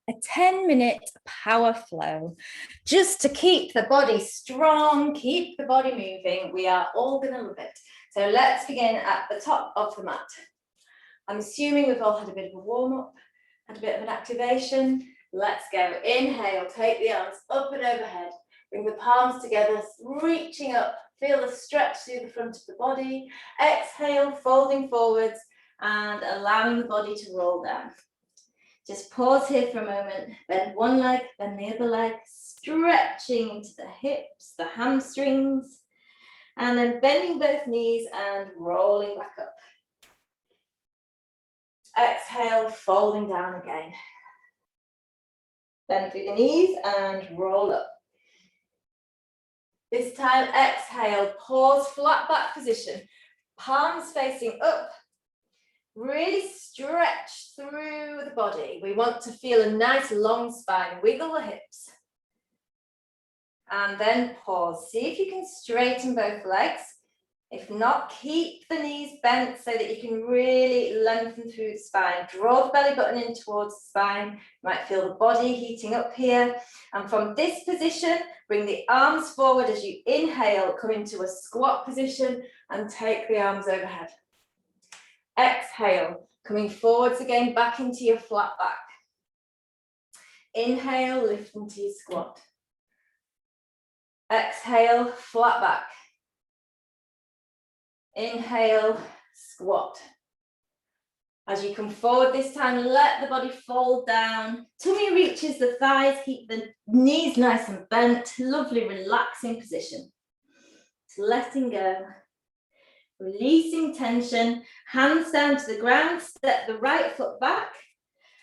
a 10-minute power flow, just to keep the body strong, keep the body moving. We are all going to love it. So let's begin at the top of the mat. I'm assuming we've all had a bit of a warm-up, had a bit of an activation. Let's go. Inhale, take the arms up and overhead. Bring the palms together, reaching up. Feel the stretch through the front of the body. Exhale, folding forwards and allowing the body to roll down. Just pause here for a moment. Bend one leg, bend the other leg, stretching into the hips, the hamstrings, and then bending both knees and rolling back up. Exhale, folding down again. Bend through the knees and roll up. This time, exhale, pause, flat back position, palms facing up. Really stretch through the body. We want to feel a nice long spine. Wiggle the hips. And then pause. See if you can straighten both legs. If not, keep the knees bent so that you can really lengthen through the spine. Draw the belly button in towards the spine. You might feel the body heating up here. And from this position, bring the arms forward as you inhale, come into a squat position and take the arms overhead. Exhale, coming forwards again, back into your flat back. Inhale, lift into your squat. Exhale, flat back. Inhale, squat. As you come forward this time, let the body fold down. Tummy reaches the thighs, keep the knees nice and bent. Lovely, relaxing position. So letting go. Releasing tension, hands down to the ground, step the right foot back,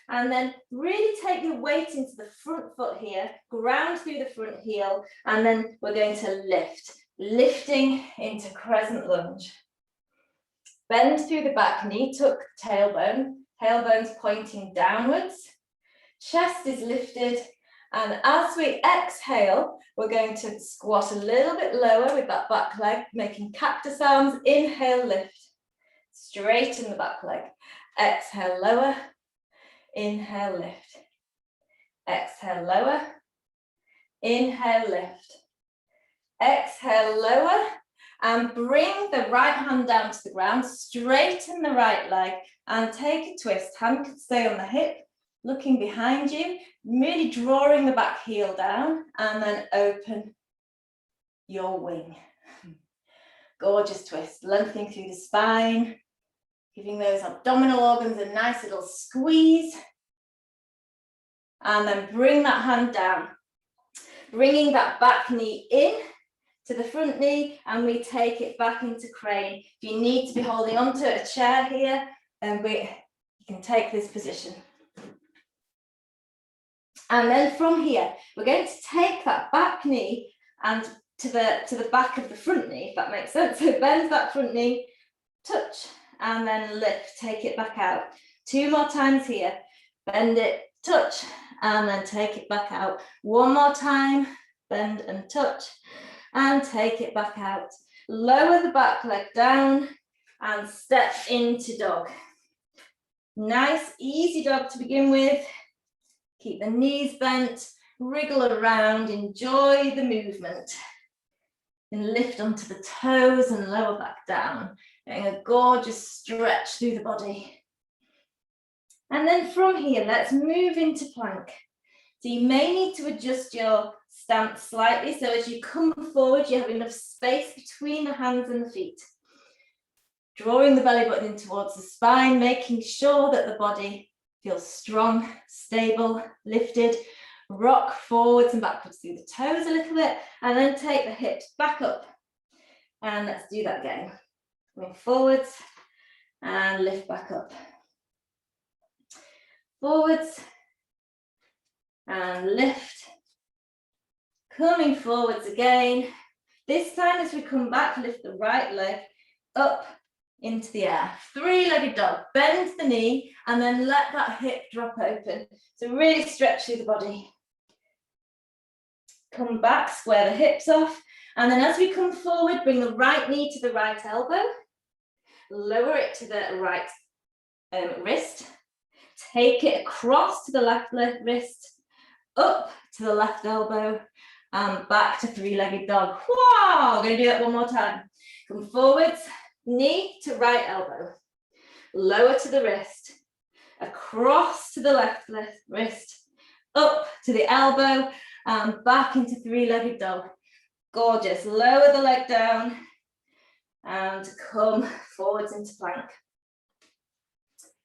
and then really take your weight into the front foot here, ground through the front heel, and then we're going to lift, lifting into crescent lunge. Bend through the back, knee tuck, tailbone, tailbone's pointing downwards, chest is lifted, and as we exhale, we're going to squat a little bit lower with that back leg, making cactus arms. Inhale, lift. Straighten the back leg. Exhale, lower. Inhale, lift. Exhale, lower. Inhale, lift. Exhale, lower. And bring the right hand down to the ground. Straighten the right leg and take a twist. Hand can stay on the hip. Looking behind you, really drawing the back heel down, and then open your wing. Gorgeous twist, lengthening through the spine, giving those abdominal organs a nice little squeeze. And then bring that hand down, bringing that back knee in to the front knee, and we take it back into crane. If you need to be holding onto a chair here, you can take this position. And then from here, we're going to take that back knee and to the back of the front knee, if that makes sense. So bend that front knee, touch, and then lift, take it back out. 2 more times here. Bend it, touch, and then take it back out. 1 more time, bend and touch, and take it back out. Lower the back leg down and step into dog. Nice, easy dog to begin with. Keep the knees bent, wriggle around, enjoy the movement. And lift onto the toes and lower back down. Getting a gorgeous stretch through the body. And then from here, let's move into plank. So you may need to adjust your stance slightly. So as you come forward, you have enough space between the hands and the feet. Drawing the belly button in towards the spine, making sure that the body feels strong, stable, lifted. Rock forwards and backwards through the toes a little bit, and then take the hips back up. And let's do that again. Going forwards and lift back up. Forwards and lift. Coming forwards again. This time as we come back, lift the right leg up into the air. 3-legged dog. Bend the knee and then let that hip drop open. So really stretch through the body. Come back, square the hips off. And then as we come forward, bring the right knee to the right elbow. Lower it to the right wrist. take it across to the left wrist, up to the left elbow, and back to three-legged dog. Wow, we're going to do that one more time. Come forwards, knee to right elbow, lower to the wrist, across to the left wrist, up to the elbow, and back into three-legged dog. Gorgeous. Lower the leg down and come forwards into plank.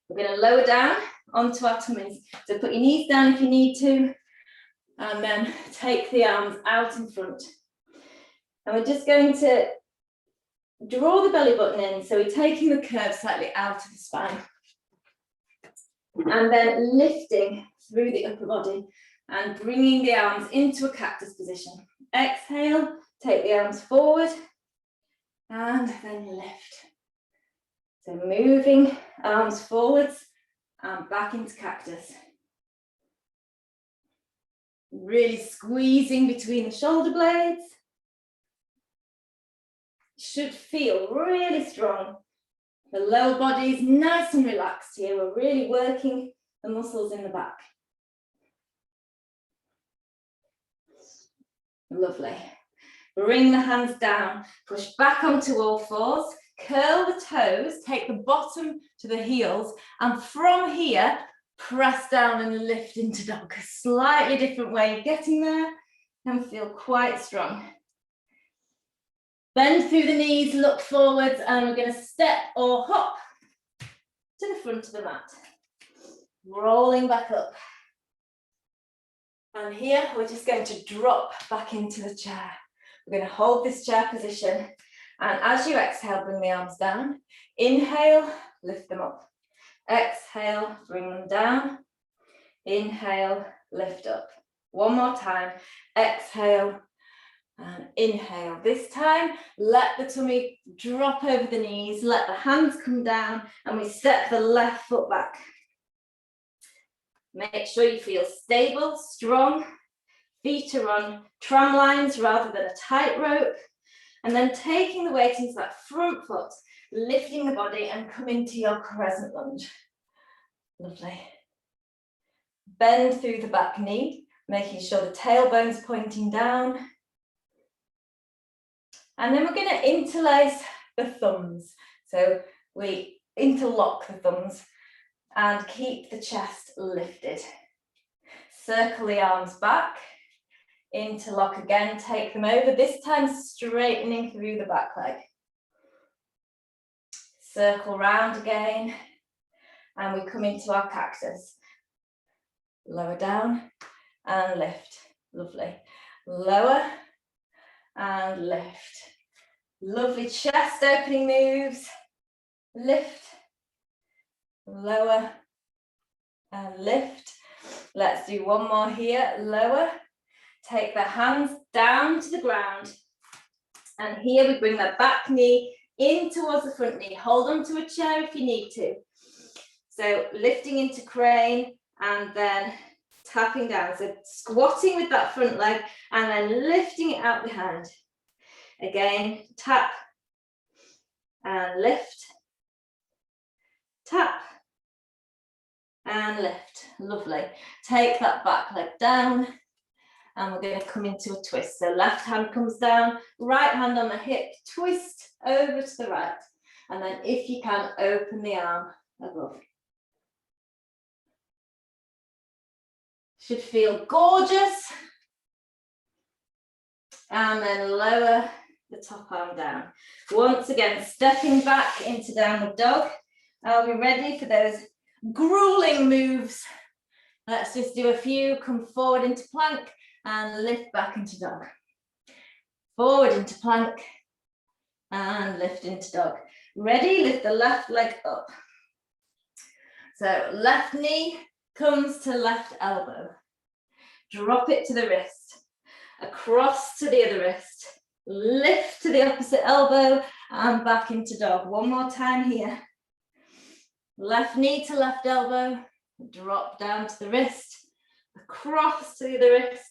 We're going to lower down onto our tummies. So put your knees down if you need to, and then take the arms out in front. And we're just going to draw the belly button in, so we're taking the curve slightly out of the spine. And then lifting through the upper body and bringing the arms into a cactus position. Exhale, take the arms forward, and then lift. So moving arms forwards and back into cactus. Really squeezing between the shoulder blades. Should feel really strong. The lower body is nice and relaxed here. We're really working the muscles in the back. Lovely. Bring the hands down, push back onto all fours, curl the toes, take the bottom to the heels, and from here, press down and lift into dog. A slightly different way of getting there and feel quite strong. Bend through the knees, look forwards, and we're going to step or hop to the front of the mat. Rolling back up. And here, we're just going to drop back into the chair. We're going to hold this chair position. And as you exhale, bring the arms down. Inhale, lift them up. Exhale, bring them down. Inhale, lift up. One more time. Exhale and inhale. This time, let the tummy drop over the knees. Let the hands come down and we step the left foot back. Make sure you feel stable, strong. Feet are on tram lines rather than a tightrope. And then taking the weight into that front foot, lifting the body and come into your crescent lunge. Lovely. Bend through the back knee, making sure the tailbone's pointing down. And then we're going to interlace the thumbs. So we interlock the thumbs and keep the chest lifted. Circle the arms back. Interlock again, take them over, this time straightening through the back leg. Circle round again, and we come into our cactus. Lower down and lift. Lovely. Lower and lift. Lovely chest opening moves. Lift. Lower and lift. Let's do one more here. Lower. Take the hands down to the ground. And here we bring the back knee in towards the front knee. Hold on to a chair if you need to. So lifting into crane and then tapping down. So squatting with that front leg and then lifting it out behind. Again, tap and lift. Tap and lift. Lovely. Take that back leg down. And we're going to come into a twist. So left hand comes down, right hand on the hip, twist over to the right. And then if you can, open the arm above. Should feel gorgeous. And then lower the top arm down. Once again, stepping back into downward dog. Are we ready for those grueling moves? Let's just do a few. Come forward into plank. And lift back into dog. Forward into plank and lift into dog. Ready? Lift the left leg up. So left knee comes to left elbow. Drop it to the wrist. Across to the other wrist. Lift to the opposite elbow and back into dog. One more time here. Left knee to left elbow. Drop down to the wrist. Across to the other wrist.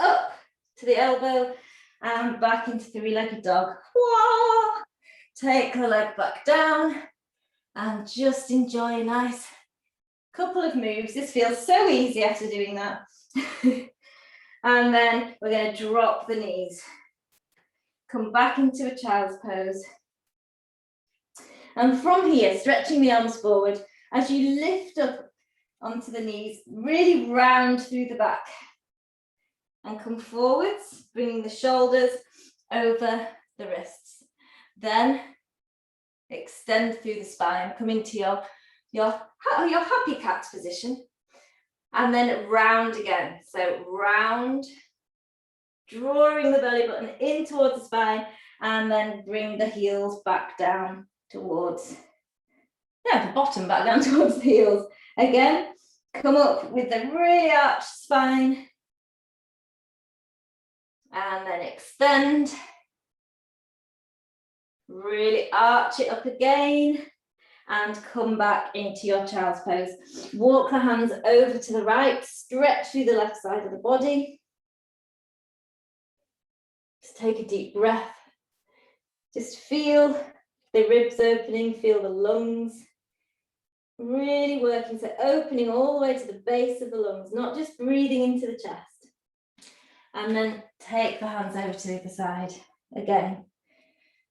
Up to the elbow and back into three-legged dog. Whoa! Take the leg back down and just enjoy a nice Couple of moves. This feels so easy after doing that. And then we're going to drop the knees. Come back into a child's pose. And from here, stretching the arms forward, as you lift up onto the knees, really round through the back. And come forwards, bringing the shoulders over the wrists. Then extend through the spine, come into your happy cat position. And then round again. So round, drawing the belly button in towards the spine, and then bring the heels back down towards, the bottom back down towards the heels. Again, come up with the really arched spine. And then extend. Really arch it up again. And come back into your child's pose. Walk the hands over to the right, stretch through the left side of the body. Just take a deep breath. Just feel the ribs opening, feel the lungs. Really working, so opening all the way to the base of the lungs, not just breathing into the chest. And then take the hands over to the other side. Again,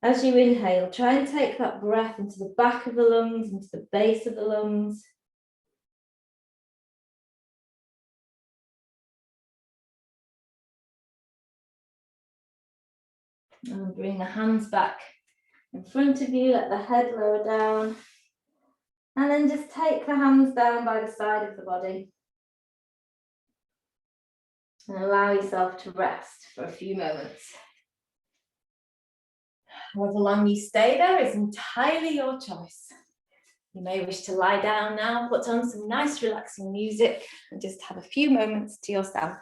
as you inhale, try and take that breath into the back of the lungs, into the base of the lungs. And bring the hands back in front of you, let the head lower down. And then just take the hands down by the side of the body. And allow yourself to rest for a few moments. However long you stay there is entirely your choice. You may wish to lie down now, put on some nice relaxing music, and just have a few moments to yourself.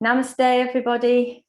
Namaste, everybody.